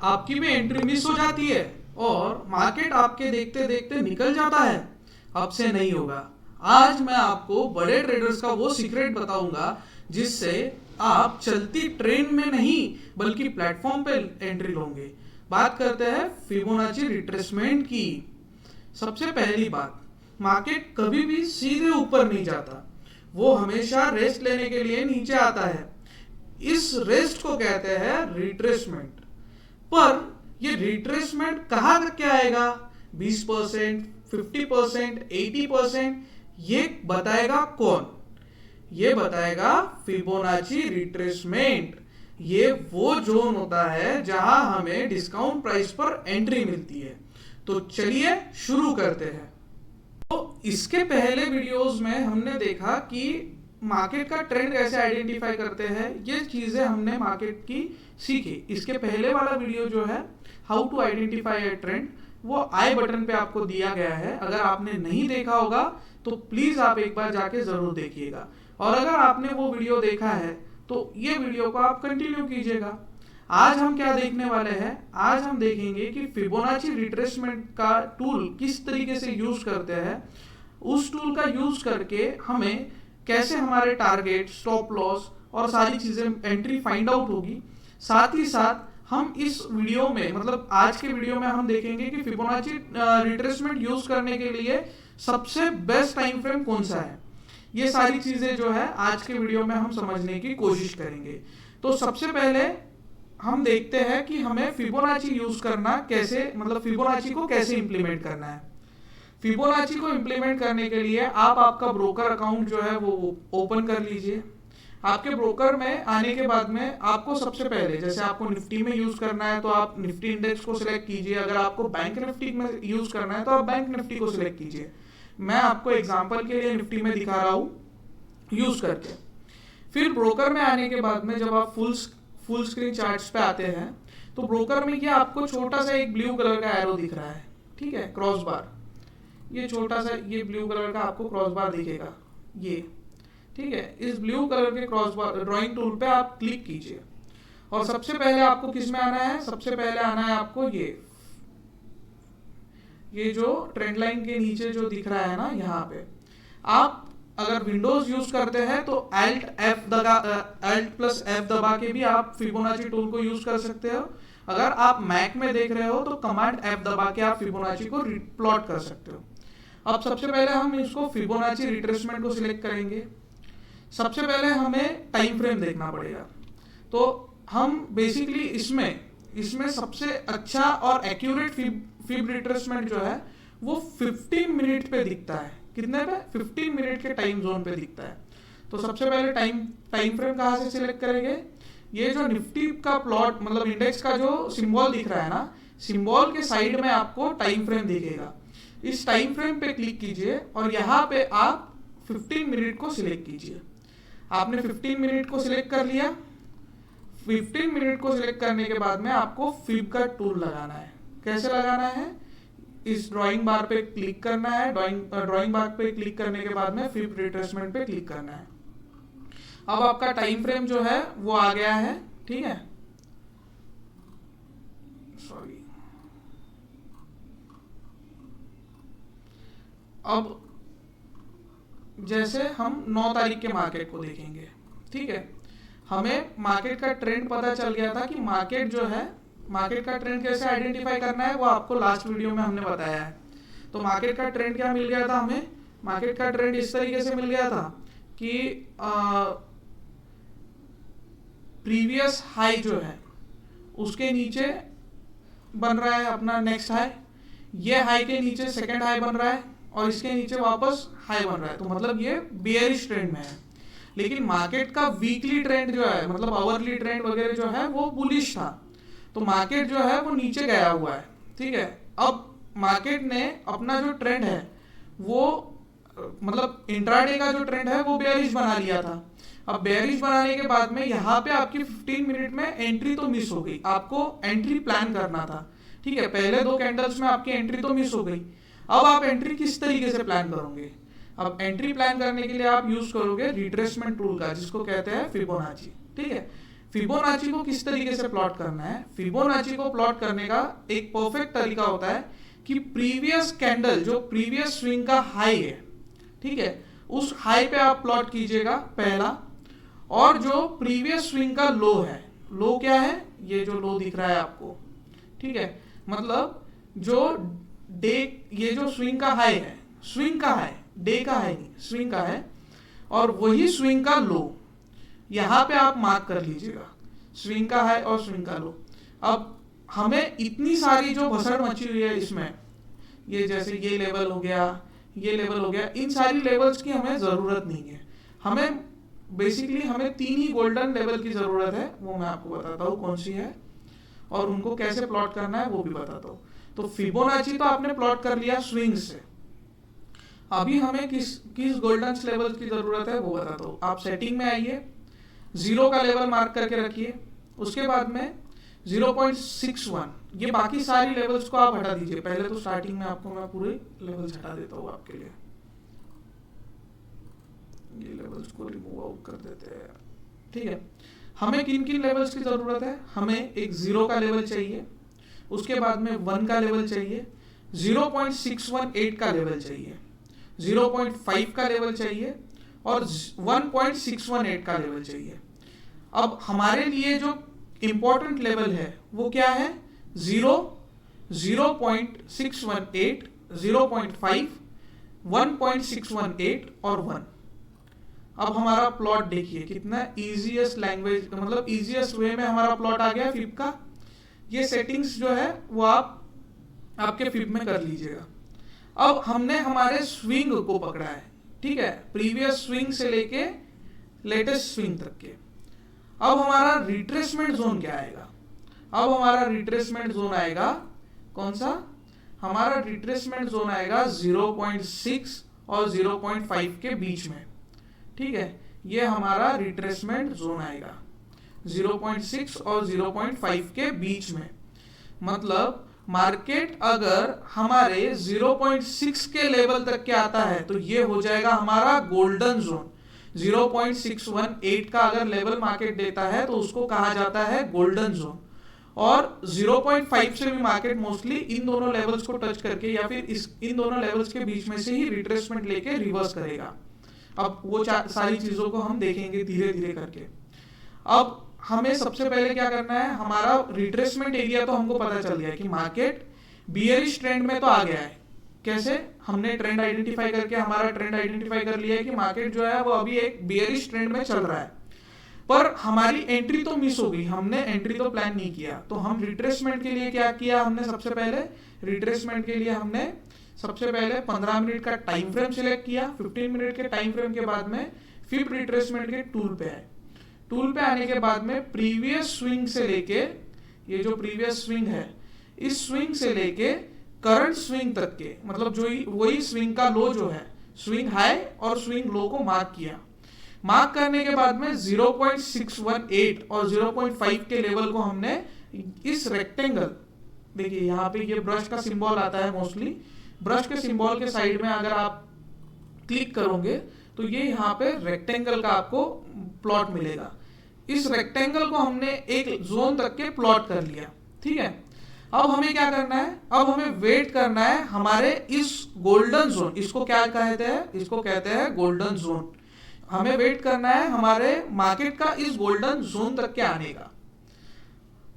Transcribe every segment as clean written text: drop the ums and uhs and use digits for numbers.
आपकी भी entry miss हो जाती है और मार्केट आपके देखते देखते निकल जाता है। अब से नहीं होगा। आज मैं आपको बड़े ट्रेडर्स का वो सीक्रेट बताऊंगा जिससे आप चलती ट्रेन में नहीं बल्कि प्लेटफॉर्म पे एंट्री लोगे। बात करते हैं फिबोनाची रिट्रेसमेंट की। सबसे पहली बात, मार्केट कभी भी सीधे ऊपर नहीं जाता, वो हमेशा रेस्ट लेने के लिए नीचे आता है। इस रेस्ट को कहते हैं रिट्रेसमेंट। पर ये रिट्रेसमेंट कहाँ तक क्या आएगा, 20%, 50%, 80%, ये बताएगा कौन? ये बताएगा फिबोनाची रिट्रेसमेंट। ये वो जोन होता है जहां हमें डिस्काउंट प्राइस पर एंट्री मिलती है। तो चलिए शुरू करते हैं। तो इसके पहले वीडियोस में हमने देखा कि मार्केट का ट्रेंड कैसे आइडेंटिफाई करते हैं, ये चीजें हमने मार्केट की सीखी। इसके पहले वाला वीडियो जो है how to identify a trend, वो आई बटन पे आपको दिया गया है। अगर आपने नहीं देखा होगा तो प्लीज आप एक बार जाके जरूर देखिएगा, और अगर आपने वो वीडियो देखा है तो ये वीडियो को आप कंटिन्यू कीजिएगा। आज हम क्या देखने वाले हैं, आज हम देखेंगे कि फिबोनाची रिट्रेसमेंट का टूल किस तरीके से यूज करते हैं। उस टूल का यूज करके हमें कैसे हमारे टारगेट, स्टॉप लॉस और सारी चीजें एंट्री फाइंड आउट होगी। साथ ही साथ हम इस वीडियो में, मतलब आज के वीडियो में हम देखेंगे कि फिबोनाची रिट्रेसमेंट यूज करने के लिए सबसे बेस्ट टाइम फ्रेम कौन सा है। ये सारी चीजें जो है आज के वीडियो में हम समझने की कोशिश करेंगे। तो सबसे पहले हम देखते हैं कि हमें फिबोनाची यूज करना कैसे, मतलब फिबोनाची को कैसे इंप्लीमेंट करना है। फिबोनाची को इंप्लीमेंट करने के लिए आप आपका ब्रोकर अकाउंट जो है वो ओपन कर लीजिए। आपके ब्रोकर में आने के बाद में आपको सबसे पहले, जैसे आपको निफ्टी में यूज करना है तो आप निफ्टी इंडेक्स को सिलेक्ट कीजिए। अगर आपको बैंक निफ्टी में यूज करना है तो आप बैंक निफ्टी को सिलेक्ट कीजिए। मैं आपको एग्जांपल के लिए निफ्टी में दिखा रहा हूँ यूज करके। फिर ब्रोकर में आने के बाद में जब आप फुल स्क्रीन चार्ट्स पे आते हैं तो ब्रोकर में ये आपको छोटा सा एक ब्लू कलर का एरो दिख रहा है, ठीक है, क्रॉस बार। ये छोटा सा ये ब्लू कलर का आपको क्रॉस बार दिखेगा, ये ठीक है। इस ब्लू कलर के क्रॉस बार ड्राइंग टूल पे आप क्लिक कीजिए और सबसे पहले आपको किस में आना है, सबसे पहले आना है आपको ये जो ट्रेंड लाइन के नीचे जो दिख रहा है ना, यहाँ पे आप अगर विंडोज यूज करते हैं तो Alt+F दबा के भी आप फिबोनाची टूल को यूज कर सकते हो। अगर आप मैक में देख रहे हो तो कमांड F दबा के आप फिबोनाची को प्लॉट कर सकते हो। अब सबसे पहले हम इसको फिबोनाची रिट्रेसमेंट को सिलेक्ट करेंगे। सबसे पहले हमें टाइम फ्रेम देखना पड़ेगा। तो हम बेसिकली इसमें सबसे अच्छा और एक्यूरेट फिब रिट्रेसमेंट जो है वो 15 मिनट पे दिखता है। कितने पे? 15 मिनट के टाइम जोन पे दिखता है। तो सबसे पहले टाइम फ्रेम कहाँ से सिलेक्ट करेंगे, ये जो निफ्टी का प्लॉट, मतलब इंडेक्स का जो सिंबल दिख रहा है ना, सिंबल के साइड में आपको टाइम फ्रेम दिखेगा। इस टाइम फ्रेम पे क्लिक कीजिए और यहाँ पे आप 15 मिनट को सिलेक्ट कीजिए। आपने 15 मिनट को सिलेक्ट कर लिया। 15 मिनट को सिलेक्ट करने के बाद में आपको फिब का टूल लगाना है। कैसे लगाना है, इस ड्राइंग बार पे क्लिक करना है। ड्राइंग बार पे क्लिक करने के बाद में फिब रिट्रेसमेंट पे क्लिक करना है। अब आपका टाइम फ्रेम जो है वो आ गया है, ठीक है। सॉरी, अब जैसे हम 9 तारीख के मार्केट को देखेंगे, ठीक है। हमें मार्केट का ट्रेंड पता चल गया था कि मार्केट जो है, मार्केट का ट्रेंड कैसे आइडेंटिफाई करना है वो आपको लास्ट वीडियो में हमने बताया है। तो मार्केट का ट्रेंड क्या मिल गया था हमें, मार्केट का ट्रेंड इस तरीके से मिल गया था कि प्रीवियस हाई जो है उसके नीचे बन रहा है अपना नेक्स्ट हाई, ये हाई के नीचे सेकेंड हाई बन रहा है और इसके नीचे वापस हाई बन रहा है। तो मतलब ये बेयरिश ट्रेंड में है। लेकिन मार्केट का वीकली ट्रेंड जो है, मतलब आवरली ट्रेंड वगैरह जो है वो बुलिश था। तो मार्केट जो है वो नीचे गया हुआ है, ठीक है। अब मार्केट ने अपना जो ट्रेंड है वो, मतलब इंट्राडे का जो ट्रेंड है वो बेयरिश बना लिया था। अब बेयरिश बनाने के बाद में यहाँ पे आपकी 15 मिनट में एंट्री तो मिस हो गई। आपको एंट्री प्लान करना था, ठीक है। पहले 2 कैंडल्स में आपकी एंट्री तो मिस हो गई। अब आप एंट्री किस तरीके से प्लान करोगे? अब एंट्री प्लान करने के लिए आप यूज करोगे रिट्रेसमेंट टूल का, जिसको कहते हैं फिबोनाची, ठीक है। फिबोनाची को किस तरीके से प्लॉट करना है? फिबोनाची को प्लॉट करने का एक परफेक्ट तरीका होता है कि प्रीवियस कैंडल, जो प्रीवियस स्विंग का हाई है, ठीक है, उस हाई पे आप प्लॉट कीजिएगा पहला, और जो प्रीवियस स्विंग का लो है, लो क्या है? ये जो लो दिख रहा है आपको, ठीक है, मतलब जो डे, ये जो स्विंग का हाई है, स्विंग का हाई, डे का हाई नहीं, स्विंग का है, और वही स्विंग का लो यहां पे आप मार्क कर लीजिएगा, स्विंग का हाई और स्विंग का लो। अब हमें इतनी सारी जो भसड़ मची हुई है इसमें, ये जैसे ये लेवल हो गया, ये लेवल हो गया, इन सारी लेवल्स की हमें जरूरत नहीं है। हमें बेसिकली हमें 3 ही गोल्डन लेवल की जरूरत है, वो मैं आपको बताता हूँ कौन सी है, और उनको कैसे प्लॉट करना है वो भी बताता हूँ। तो फिबोनाची तो आपने प्लॉट कर लिया स्विंग से, अभी हमें किस गोल्डन लेवल की जरूरत है वो बताता हूँ। आप सेटिंग में आइए, 0 का लेवल मार्क करके रखिए, उसके बाद में 0.61, ये बाकी सारी लेवल्स को आप हटा दीजिए। पहले तो स्टार्टिंग में आपको मैं पूरे लेवल्स हटा देता हूँ आपके लिए, ये लेवल्स को रिमूव आउट कर देते हैं, ठीक है। हमें किन किन लेवल्स की जरूरत है? हमें एक 0 का लेवल चाहिए, उसके बाद में 1 का लेवल चाहिए, 0.618 का लेवल चाहिए, 0.5 का लेवल चाहिए, और 1.618 का लेवल चाहिए। अब हमारे लिए जो इंपॉर्टेंट लेवल है वो क्या है? 0, 0.618, 0.5, 1.618 और 1। अब हमारा प्लॉट देखिए कितना इजीएस्ट लैंग्वेज, मतलब इजीएस्ट वे में हमारा प्लॉट आ गया फिब का। ये सेटिंग्स जो है वो आप आपके फिब में कर लीजिएगा। अब हमने हमारे स्विंग को पकड़ा है, ठीक है, प्रीवियस स्विंग से लेके लेटेस्ट स्विंग तक के। अब हमारा रिट्रेसमेंट जोन क्या आएगा? अब हमारा रिट्रेसमेंट जोन आएगा कौन सा? हमारा रिट्रेसमेंट जोन आएगा 0.6 और 0.5 के बीच में, ठीक है, ये हमारा रिट्रेसमेंट जोन आएगा 0.6 और 0.5 के बीच में। मतलब मार्केट अगर हमारे 0.6 के लेवल तक के आता है तो ये हो जाएगा हमारा गोल्डन जोन। 0.618 का अगर लेवल मार्केट देता है तो उसको कहा जाता है गोल्डन जोन, और 0.5 से भी मार्केट मोस्टली इन दोनों लेवल्स को टच करके या फिर इन दोनों लेवल्स के बीच में से ही रिट्रेसमेंट लेके रिवर्स करेगा। अब वो सारी चीजों को हम देखेंगे धीरे धीरे करके। अब हमें सबसे पहले क्या करना है? हमारा रिट्रेसमेंट एरिया तो हमको पता चल गया कि मार्केट बियरिश ट्रेंड में तो आ गया है। कैसे? हमने ट्रेंड आइडेंटिफाई करके हमारा ट्रेंड आइडेंटिफाई कर लिया है कि मार्केट जो है वो अभी एक बियरिश ट्रेंड में चल रहा है, पर हमारी एंट्री तो मिस हो गई, हमने एंट्री तो प्लान नहीं किया। तो हम रिट्रेसमेंट के लिए क्या किया? हमने सबसे पहले रिट्रेसमेंट के लिए हमने सबसे पहले 15 मिनट का टाइम फ्रेम सिलेक्ट किया। 15 मिनट के टाइम फ्रेम के बाद में फिर रिट्रेसमेंट के टूल पे आए। टूल पे आने के बाद में प्रीवियस स्विंग से लेके, ये जो प्रीवियस स्विंग है, इस स्विंग से लेके करंट स्विंग तक के, मतलब जो वही स्विंग का लो जो है, स्विंग हाई और स्विंग लो को मार्क किया। मार्क करने के बाद में 0.618 और 0.5 के लेवल को हमने इस रेक्टेंगल, देखिए यहाँ पे ये ब्रश का सिंबल आता है मोस्टली, ब्रश के सिंबल के साइड में अगर आप क्लिक करोगे तो ये यहाँ पे रेक्टेंगल का आपको प्लॉट मिलेगा। इस रेक्टेंगल को हमने एक जोन तक के प्लॉट कर लिया, ठीक है। अब हमें क्या करना है? अब हमें वेट करना है हमारे इस गोल्डन जोन, इसको क्या कहते हैं? इसको कहते हैं गोल्डन जोन। हमें वेट करना है हमारे मार्केट का इस गोल्डन जोन तक के आने का।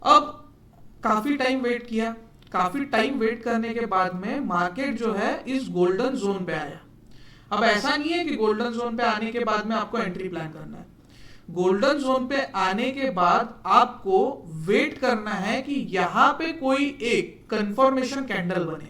अब काफी टाइम वेट किया, काफी टाइम वेट करने के बाद में मार्केट जो है इस गोल्डन जोन पे आया। अब ऐसा नहीं है कि गोल्डन जोन पे आने के बाद में आपको एंट्री प्लान करना है। गोल्डन जोन पे आने के बाद आपको वेट करना है कि यहाँ पे कोई एक कंफर्मेशन कैंडल बने,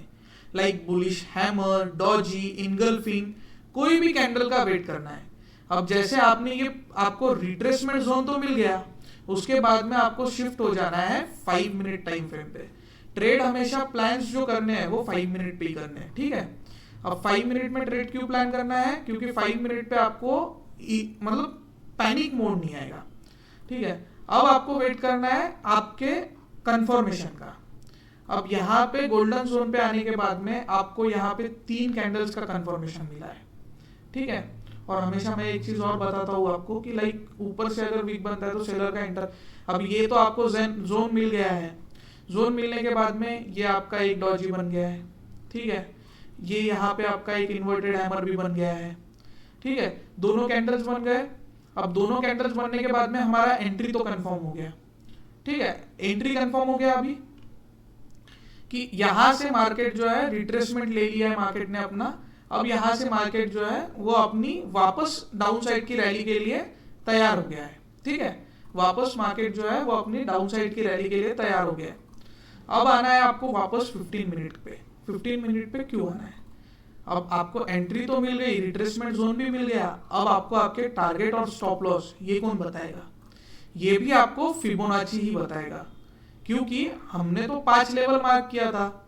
like bullish hammer, Doge, engulfing, कोई भी कैंडल का वेट करना है। अब जैसे आपने ये, आपको रिट्रेसमेंट जोन तो मिल गया, उसके बाद में आपको शिफ्ट हो जाना है 5 मिनट टाइम फ्रेम पे। ट्रेड हमेशा प्लान्स जो करने हैं वो 5 मिनट पे ही करने हैं, ठीक है। अब 5 मिनट में ट्रेड क्यों प्लान करना है? क्योंकि 5 मिनट पे आपको मतलब पैनिक मोड नहीं आएगा, ठीक है। अब आपको वेट करना है आपके कंफर्मेशन का। अब यहाँ पे गोल्डन जोन पे आने के बाद में आपको यहाँ पे 3 कैंडल्स का कंफर्मेशन मिला है, ठीक है। और हमेशा मैं एक चीज और बताता हूँ आपको कि लाइक ऊपर से अगर वीक बनता है तो सेलर का एंटर। अब ये तो आपको जोन मिल गया है, जोन मिलने के बाद में ये आपका एक डॉजी बन गया है, ठीक है। ये यहाँ पे आपका एक इन्वर्टेड हैमर भी बन गया है, ठीक है। दोनों कैंडल्स बन गए। अब दोनों कैंडल्स बनने के बाद में हमारा एंट्री तो कंफर्म हो गया, ठीक है। एंट्री कंफर्म हो गया अभी कि यहां से मार्केट जो है रिट्रेसमेंट ले लिया है मार्केट ने अपना। अब यहां से मार्केट जो है वो अपनी वापस डाउन साइड की रैली के लिए तैयार हो गया है, ठीक है। वापस मार्केट जो है वो अपनी डाउन साइड की रैली के लिए तैयार हो गया है। अब आना है आपको वापस 15 मिनट पे। 15 मिनट पे क्यों आना है? अब आपको एंट्री तो मिल गई, रिट्रेसमेंट जोन भी मिल गया। अब आपको आपके टारगेट और स्टॉप लॉस ये कौन बताएगा? ये भी आपको फिबोनाची ही बताएगा, क्योंकि हमने तो 5 लेवल मार्क किया था।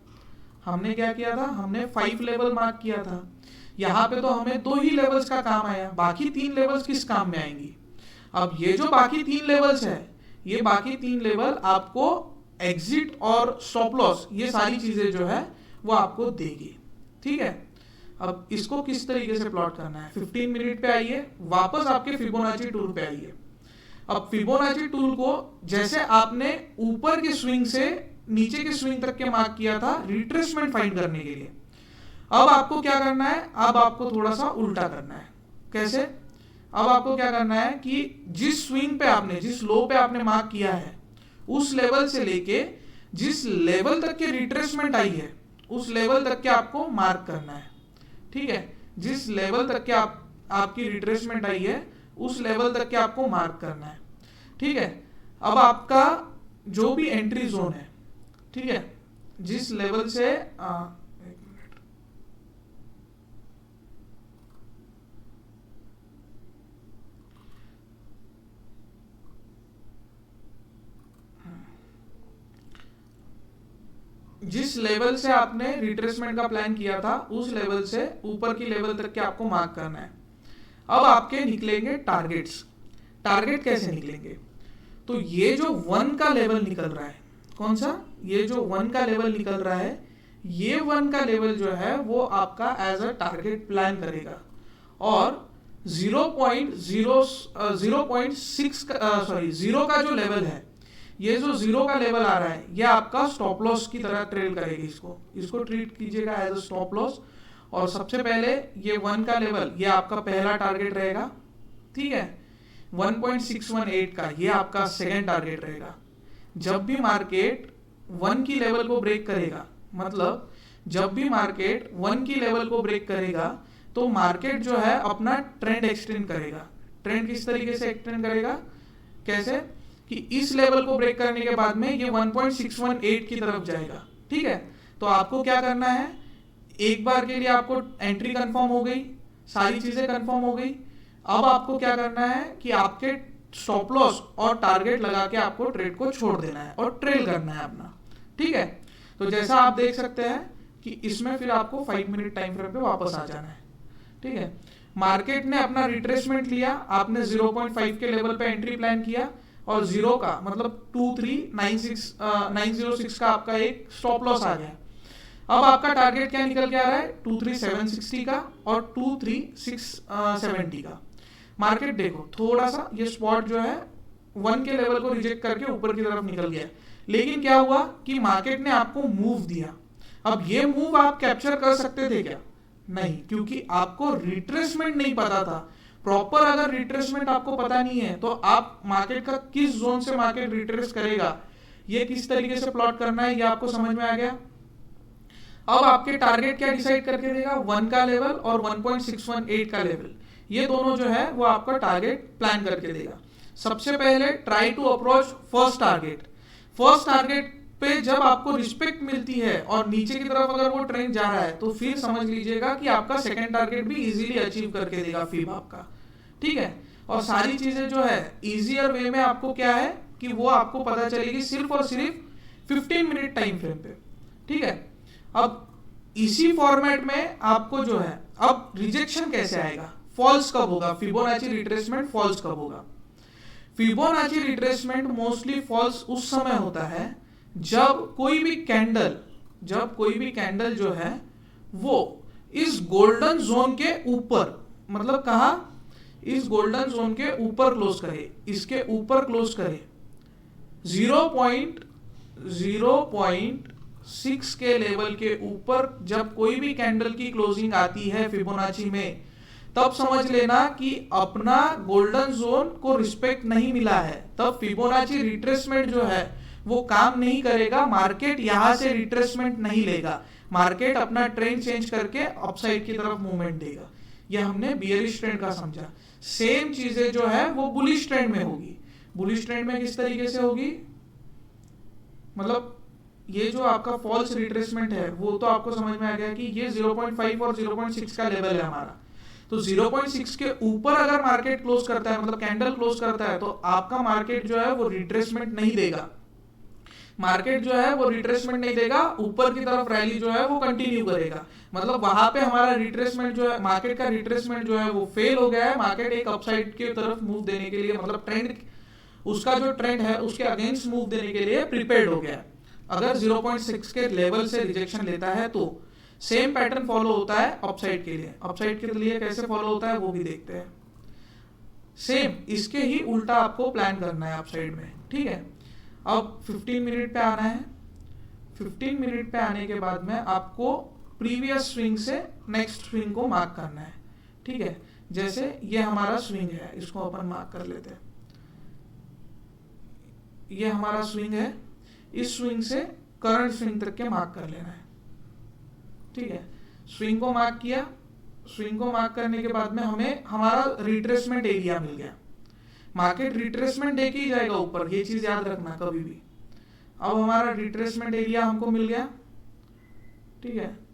हमने क्या किया था? हमने 5 लेवल मार्क किया था। यहाँ पे तो हमें 2 ही लेवल्स का काम आया, बाकी 3 लेवल्स किस काम में आएंगी? अब ये जो बाकी 3 लेवल्स है, ये बाकी 3 लेवल आपको एग्जिट और स्टॉप लॉस ये सारी चीजें जो है वो आपको देगी, ठीक है। अब इसको किस तरीके से प्लॉट करना है? 15 मिनट पे आइए, वापस आपके फिबोनाची टूल पे आइए। अब फिबोनाची टूल को जैसे आपने ऊपर के स्विंग से नीचे के स्विंग तक के मार्क किया था रिट्रेसमेंट फाइंड करने के लिए, अब आपको क्या करना है? अब आपको थोड़ा सा उल्टा करना है। कैसे? अब आपको क्या करना है कि जिस स्विंग पे आपने, जिस लो पे आपने मार्क किया है, उस लेवल से लेके जिस लेवल तक के रिट्रेसमेंट आई है उस लेवल तक के आपको मार्क करना है, ठीक है। जिस लेवल तक के आपकी रिट्रेसमेंट आई है उस लेवल तक के आपको मार्क करना है, ठीक है। अब आपका जो भी एंट्री जोन है, ठीक है, जिस लेवल से जिस लेवल से आपने रिट्रेसमेंट का प्लान किया था उस लेवल से ऊपर की लेवल तक के आपको मार्क करना है। अब आपके निकलेंगे टारगेट्स। टारगेट कैसे निकलेंगे? तो ये जो 1 का लेवल निकल रहा है, कौन सा? ये जो 1 का लेवल निकल रहा है, ये 1 का लेवल जो है वो आपका एज अ टारगेट प्लान करेगा। और 0 का जो लेवल है, ये जो 0 का लेवल आ रहा है, ये आपका स्टॉप लॉस की तरह ट्रेल करेगी। इसको ट्रीट कीजिएगा एज अ स्टॉप लॉस। और सबसे पहले ये 1 का लेवल, ये आपका पहला टारगेट रहेगा, ठीक है। 1.618 का ये आपका सेकेंड टारगेट रहेगा। जब भी मार्केट 1 की लेवल को ब्रेक करेगा, मतलब जब भी मार्केट 1 की लेवल को ब्रेक करेगा तो मार्केट जो है अपना ट्रेंड एक्सटेंड करेगा। ट्रेंड किस तरीके से एक्सटेंड करेगा? कैसे? कि इस लेवल को ब्रेक करने के बाद में ये 1.618 की तरफ जाएगा, ठीक है। तो आपको क्या करना है? एक बार के लिए आपको एंट्री कंफर्म हो गई, सारी चीजें कंफर्म हो गई। अब आपको क्या करना है कि आपके स्टॉप लॉस और टारगेट लगा के आपको ट्रेड को छोड़ देना है और ट्रेल करना है अपना, ठीक है। तो जैसा आप देख सकते हैं कि इसमें फिर आपको 5 मिनट टाइम फ्रेम पे वापस आ जाना है, ठीक है। मार्केट ने अपना रिट्रेसमेंट लिया, आपने 0.5 के लेवल पे एंट्री प्लान किया और 0 का मतलब 23906 का आपका एक स्टॉप लॉस आ गया। अब आपका टारगेट क्या निकल के आ रहा है? 23760 का और 23670 का। मार्केट देखो थोड़ा सा ये स्पॉट जो है 1 के लेवल को रिजेक्ट करके ऊपर की तरफ निकल गया, लेकिन क्या हुआ कि मार्केट ने आपको मूव दिया। अब ये मूव आप कैप्चर कर सकते थे क्या? नहीं, क्योंकि आपको रिट्रेसमेंट नहीं पता था प्रॉपर। अगर रिट्रेसमेंट आपको पता नहीं है तो आप मार्केट का किस जोन से मार्केट रिट्रेस करेगा, ये किस तरीके से प्लॉट करना है, ये आपको समझ में आ गया। अब आपके टारगेट क्या डिसाइड करके देगा? 1 का लेवल और 1.618 का लेवल, ये दोनों जो है वो आपका टारगेट प्लान करके देगा। सबसे पहले try to approach first target. First target पे जब आपको रिस्पेक्ट मिलती है और नीचे की तरफ अगर वो ट्रेंड जा रहा है तो फिर समझ लीजिएगा कि आपका सेकंड टारगेट भी इजीली अचीव करके देगा फीब आपका, ठीक है। और सारी चीजें जो है इजियर वे में आपको क्या है कि वो आपको पता चलेगी सिर्फ और सिर्फ 15 मिनट टाइम फ्रेम पे, ठीक है। अब इसी फॉर्मेट में आपको जो है अब रिजेक्शन कैसे आएगा, फॉल्स कब होगा, फिबोनाची रिट्रेसमेंट फॉल्स कब होगा। फिबोनाची रिट्रेसमेंट मोस्टली फॉल्स उस समय होता है जब कोई भी कैंडल जो है वो इस गोल्डन जोन के ऊपर मतलब कहा इस गोल्डन जोन के ऊपर क्लोज करे, इसके ऊपर क्लोज करे, 0.6 के लेवल के ऊपर जब कोई भी कैंडल की क्लोजिंग आती है फिबोनाची में, तब समझ लेना कि अपना गोल्डन जोन को रिस्पेक्ट नहीं मिला है, तब फिबोनाची रिट्रेसमेंट जो है वो काम नहीं करेगा, मार्केट यहां से रिट्रेसमेंट नहीं लेगा, मार्केट अपना ट्रेंड चेंज करके अपसाइड की तरफ मूवमेंट देगा। यह हमने बियरिश ट्रेंड का समझा। सेम चीजें जो है वो बुलिश ट्रेंड में होगी। बुलिश ट्रेंड में किस तरीके से होगी, मतलब ये जो आपका फॉल्स रिट्रेसमेंट है वो तो आपको समझ में आ गया कि ये 0.5 और 0.6 का लेवल है हमारा। तो 0.6 के ऊपर अगर मार्केट क्लोज करता है, मतलब कैंडल क्लोज करता है, तो आपका मार्केट जो है वो रिट्रेसमेंट नहीं देगा, मार्केट जो है वो रिट्रेसमेंट नहीं देगा, ऊपर की तरफ रैली जो है वो कंटिन्यू करेगा। मतलब वहां पे हमारा रिट्रेसमेंट जो है, मार्केट का रिट्रेसमेंट जो है वो फेल हो गया है, मार्केट एक अपसाइड की तरफ मूव देने के लिए, मतलब ट्रेंड उसका जो ट्रेंड है उसके अगेंस्ट मूव देने के लिए प्रिपेयर्ड हो गया है। अगर 0.6 के लेवल से रिजेक्शन लेता है तो सेम पैटर्न फॉलो होता है अपसाइड के लिए। अपसाइड के लिए कैसे फॉलो होता है वो भी देखते हैं। सेम इसके ही उल्टा आपको प्लान करना है अपसाइड में, ठीक है। अब 15 मिनट पे आना है। 15 मिनट पे आने के बाद में आपको प्रीवियस स्विंग से नेक्स्ट स्विंग को मार्क करना है, ठीक है। जैसे ये हमारा स्विंग है, इसको अपन मार्क कर लेते हैं। ये हमारा स्विंग है, इस स्विंग से करंट स्विंग तक के मार्क कर लेना है, ठीक है। स्विंग को मार्क किया, स्विंग को मार्क करने के बाद में हमें हमारा रिट्रेसमेंट एरिया मिल गया। मार्केट रिट्रेसमेंट देके ही जाएगा ऊपर, ये चीज याद रखना कभी भी। अब हमारा रिट्रेसमेंट एरिया हमको मिल गया, ठीक है।